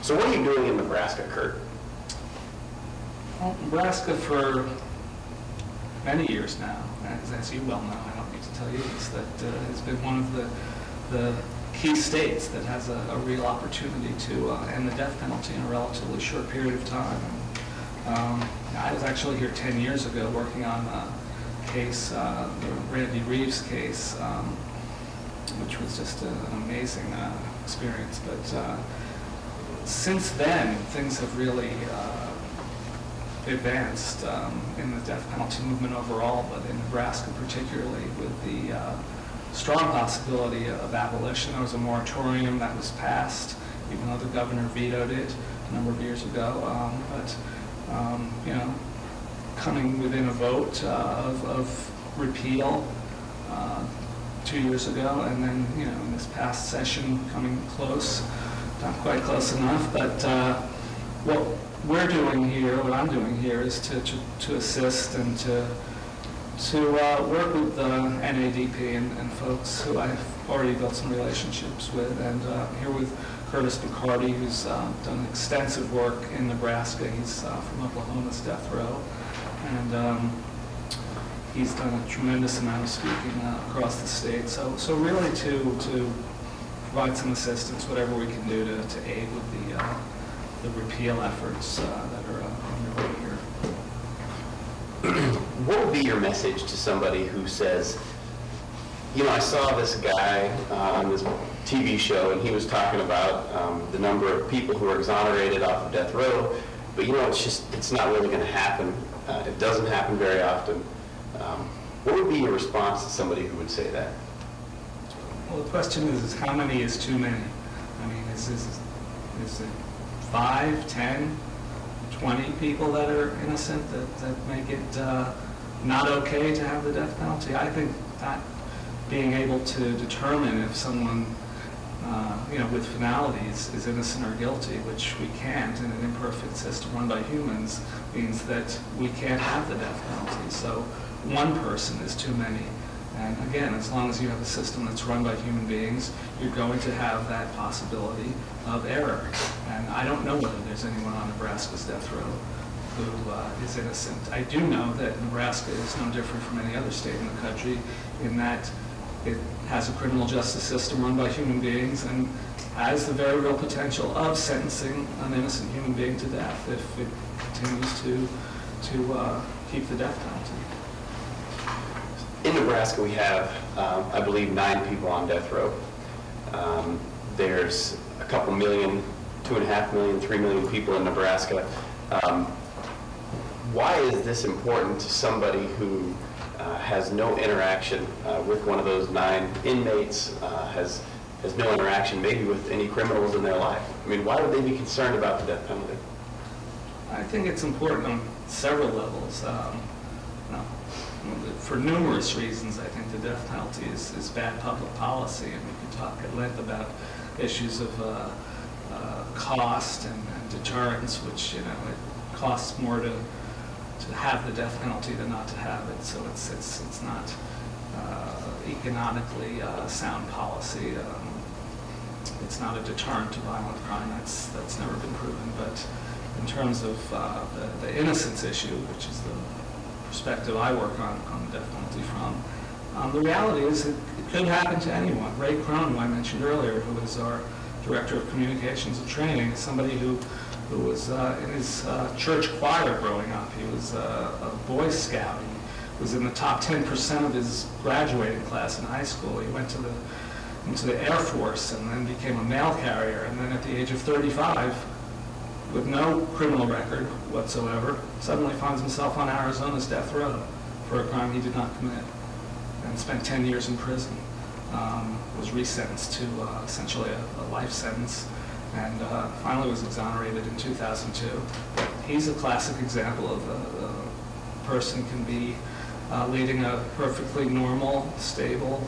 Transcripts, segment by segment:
So what are you doing in Nebraska, Curt? Well, Nebraska for many years now, as you well know, I don't need to tell you this, that has been one of the key states that has a real opportunity to end the death penalty in a relatively short period of time. I was actually here 10 years ago working on a case, the Randy Reeves case, which was just an amazing experience. But since then, things have really advanced in the death penalty movement overall, but in Nebraska particularly, with the strong possibility of abolition. There was a moratorium that was passed, even though the governor vetoed it a number of years ago. You know, coming within a vote of repeal 2 years ago, and then, you know, in this past session coming close, not quite close enough, but what we're doing here, what I'm doing here, is to assist and to work with NADP and folks who I've already built some relationships with, and here with Curtis McCarty, who's done extensive work in Nebraska. He's from Oklahoma's death row, and he's done a tremendous amount of speaking across the state. So really to provide some assistance, whatever we can do to aid with the repeal efforts that are underway here. What would be your message to somebody who says, you know, I saw this guy on this TV show, and he was talking about the number of people who are exonerated off of death row, but you know, it's not really going to happen. It doesn't happen very often. What would be your response to somebody who would say that? Well, the question is how many is too many? I mean, is it 5, 10, 20 people that are innocent that make it not okay to have the death penalty? I think that being able to determine if someone, you know, with finality is innocent or guilty, which we can't in an imperfect system run by humans, means that we can't have the death penalty. So one person is too many. And again, as long as you have a system that's run by human beings, you're going to have that possibility of error. And I don't know whether there's anyone on Nebraska's death row who is innocent. I do know that Nebraska is no different from any other state in the country in that it has a criminal justice system run by human beings and has the very real potential of sentencing an innocent human being to death if it continues to keep the death penalty. In Nebraska, we have, I believe, 9 people on death row. There's a couple million, 2.5 million, 3 million people in Nebraska. Why is this important to somebody who has no interaction with one of those 9 inmates, has no interaction maybe with any criminals in their life? I mean, why would they be concerned about the death penalty? I think it's important on several levels. For numerous reasons, I think the death penalty is bad public policy, and we can talk at length about issues of cost and deterrence, which, you know, it costs more to have the death penalty than not to have it. So it's not economically sound policy. It's not a deterrent to violent crime. That's never been proven. But in terms of the innocence issue, which is the perspective I work on the death penalty from, the reality is it could happen to anyone. Ray Crone, who I mentioned earlier, who is our Director of Communications and Training, is somebody who was in his church choir growing up. He was a Boy Scout. He was in the top 10% of his graduating class in high school. He went into the Air Force and then became a mail carrier. And then at the age of 35, with no criminal record whatsoever, suddenly finds himself on Arizona's death row for a crime he did not commit, and spent 10 years in prison. Was resentenced to essentially a life sentence, and finally was exonerated in 2002. He's a classic example of a person can be leading a perfectly normal, stable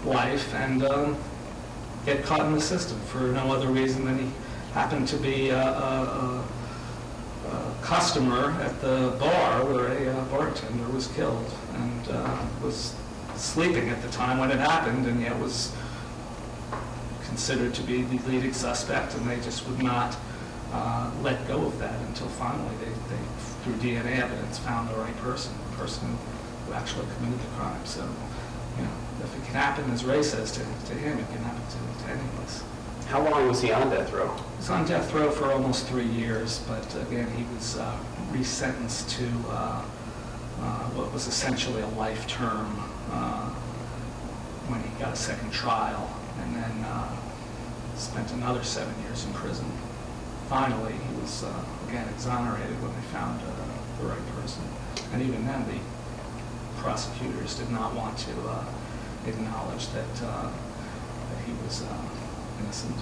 life and get caught in the system for no other reason than he happened to be a customer at the bar where a bartender was killed, and was sleeping at the time when it happened, and yet was considered to be the leading suspect, and they just would not let go of that until finally they, through DNA evidence, found the right person, the person who actually committed the crime. So, you know, if it can happen, as Ray says, to him, it can happen to any of us. How long was he on death row? He was on death row for almost 3 years, but again, he was resentenced to what was essentially a life term when he got a second trial, and then spent another 7 years in prison. Finally, he was again exonerated when they found the right person, and even then, the prosecutors did not want to acknowledge that he was innocent.